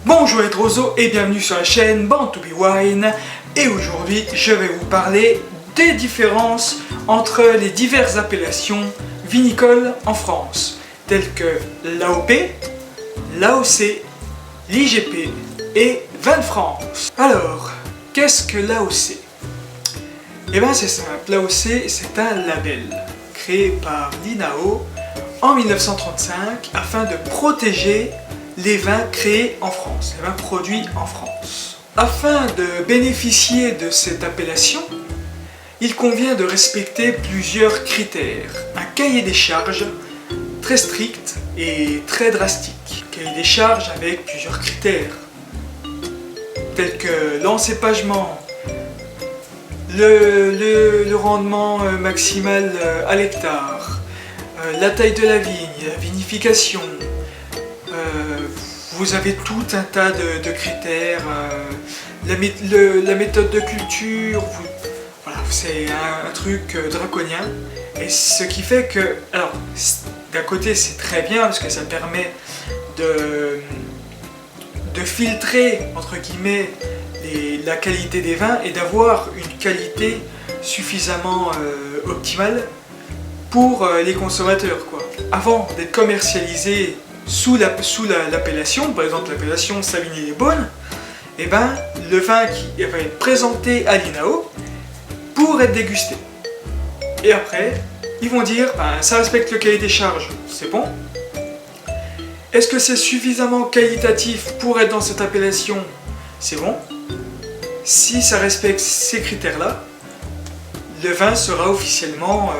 Bonjour les trosos et bienvenue sur la chaîne Born to be Wine. Et aujourd'hui je vais vous parler des différences entre les diverses appellations vinicoles en France, telles que l'AOP, l'AOC, l'IGP et Vin de France. Alors, qu'est-ce que l'AOC? Eh bien c'est simple, l'AOC c'est un label créé par l'INAO en 1935 afin de protéger les vins créés en France, les vins produits en France. Afin de bénéficier de cette appellation, il convient de respecter plusieurs critères. Un cahier des charges très strict et très drastique. Un cahier des charges avec plusieurs critères, tels que l'encépagement, le rendement maximal à l'hectare, la taille de la vigne, la vinification. Vous avez tout un tas de critères, la méthode de culture, voilà, c'est un truc draconien. Et ce qui fait que, alors, d'un côté c'est très bien parce que ça permet de filtrer, entre guillemets, la qualité des vins et d'avoir une qualité suffisamment optimale pour les consommateurs, quoi. Avant d'être commercialisé sous l'appellation, par exemple l'appellation Savigny-les-Beaunes, et ben, le vin qui va être présenté à l'INAO pour être dégusté. Et après, ils vont dire, ben, ça respecte le cahier des charges, c'est bon. Est-ce que c'est suffisamment qualitatif pour être dans cette appellation? C'est bon. Si ça respecte ces critères-là, le vin sera officiellement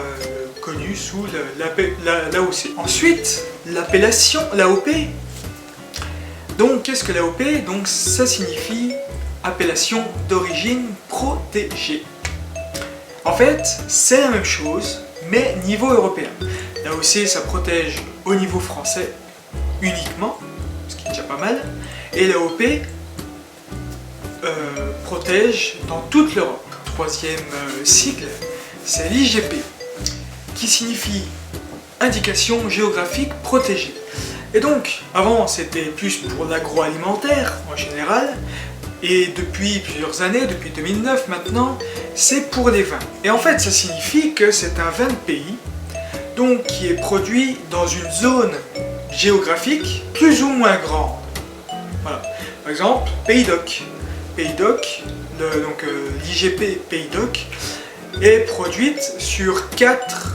connu sous l'AOC. Ensuite, l'appellation, l'AOP. Donc, qu'est-ce que l'AOP? Donc, ça signifie appellation d'origine protégée. En fait, c'est la même chose, mais niveau européen. L'AOC, ça protège au niveau français uniquement, ce qui est déjà pas mal, et l'AOP protège dans toute l'Europe. Troisième sigle, c'est l'IGP, qui signifie indication géographique protégée. Et donc, avant c'était plus pour l'agroalimentaire en général, et depuis plusieurs années, depuis 2009 maintenant, c'est pour les vins. Et en fait, ça signifie que c'est un vin de pays, donc qui est produit dans une zone géographique plus ou moins grande. Voilà. Par exemple, Pays d'Oc. Pays d'Oc, l'IGP Pays d'Oc, est produite sur 4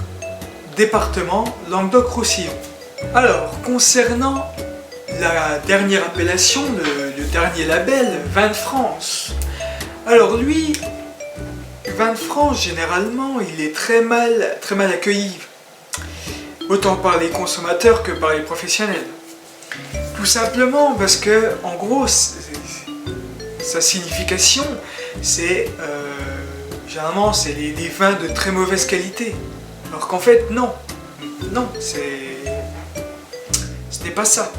départements Languedoc-Roussillon. Alors, concernant la dernière appellation, le dernier label, Vin de France. Alors lui, Vin de France, généralement, il est très mal accueilli, autant par les consommateurs que par les professionnels. Tout simplement parce que, en gros, sa signification, c'est généralement c'est les vins de très mauvaise qualité. Alors qu'en fait, non, ce n'est pas ça.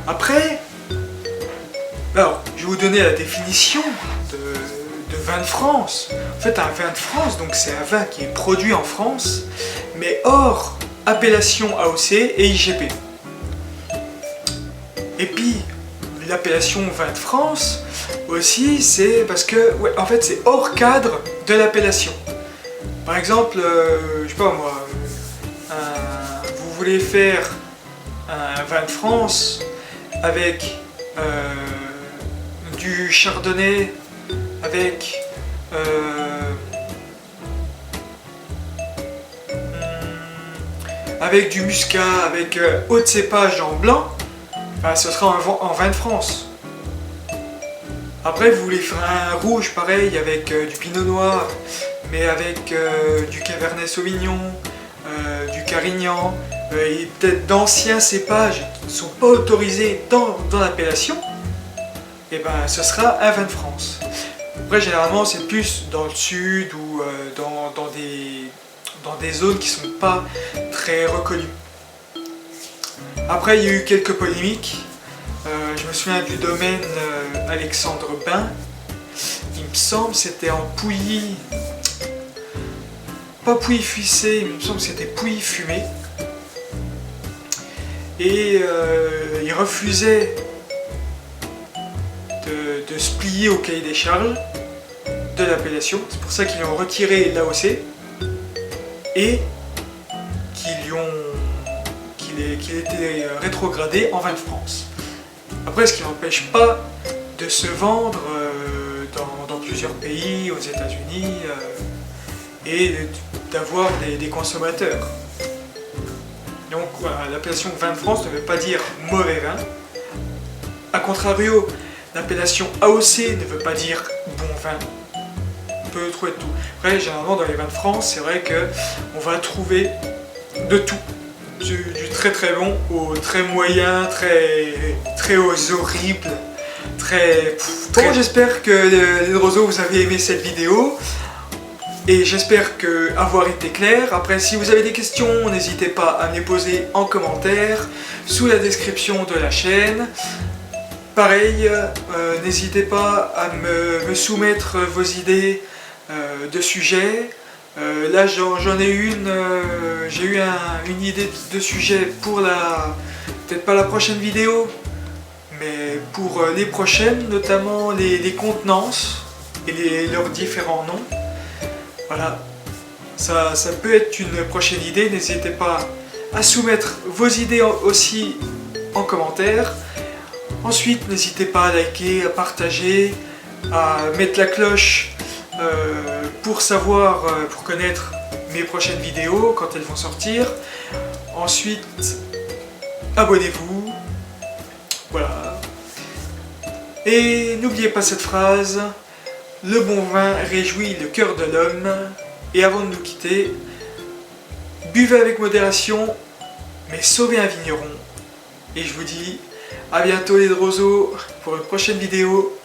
Après, alors, je vais vous donner la définition de vin de France. En fait, un vin de France, donc c'est un vin qui est produit en France, mais hors appellation AOC et IGP. Et puis, l'appellation vin de France aussi, c'est parce que, ouais, en fait, c'est hors cadre de l'appellation. Par exemple, je sais pas moi, vous voulez faire un vin de France avec du chardonnay, avec du muscat, avec haut de cépage en blanc, ben, ce sera en vin de France. Après, vous voulez faire un rouge pareil avec du pinot noir, mais avec du cabernet sauvignon, du carignan, et peut-être d'anciens cépages qui ne sont pas autorisés dans l'appellation, et ben ce sera un vin de France. Après, généralement, c'est plus dans le sud ou dans des zones qui ne sont pas très reconnues. Après, il y a eu quelques polémiques. Je me souviens du domaine Alexandre Bain. Il me semble que c'était en Pouilly. Pas Pouilly-Fuissé, il me semble que c'était Pouilly-Fumé. Et il refusait de se plier au cahier des charges de l'appellation. C'est pour ça qu'ils ont retiré l'AOC et qu'il était rétrogradé en vin de France. Après, ce qui n'empêche pas de se vendre dans plusieurs pays, aux États-Unis, et d'avoir des consommateurs. Donc voilà, l'appellation vin de France ne veut pas dire mauvais vin. A contrario, l'appellation AOC ne veut pas dire bon vin. On peut trouver de tout. Après, généralement, dans les vins de France, c'est vrai qu'on va trouver de tout. Du très très bon au très moyen, très aux horribles, Bon, j'espère que les roseaux, vous avez aimé cette vidéo. Et j'espère avoir été clair. Après, si vous avez des questions, n'hésitez pas à me les poser en commentaire, sous la description de la chaîne. Pareil, n'hésitez pas à me soumettre vos idées de sujets. Là, j'en ai une, j'ai eu une idée de sujet pour peut-être pas la prochaine vidéo, mais pour les prochaines, notamment les contenances et leurs différents noms. Voilà, ça peut être une prochaine idée. N'hésitez pas à soumettre vos idées aussi en commentaire. Ensuite, n'hésitez pas à liker, à partager, à mettre la cloche pour connaître mes prochaines vidéos quand elles vont sortir. Ensuite, abonnez-vous. Voilà. Et n'oubliez pas cette phrase: le bon vin réjouit le cœur de l'homme. Et avant de nous quitter, buvez avec modération, mais sauvez un vigneron. Et je vous dis à bientôt les roseaux pour une prochaine vidéo.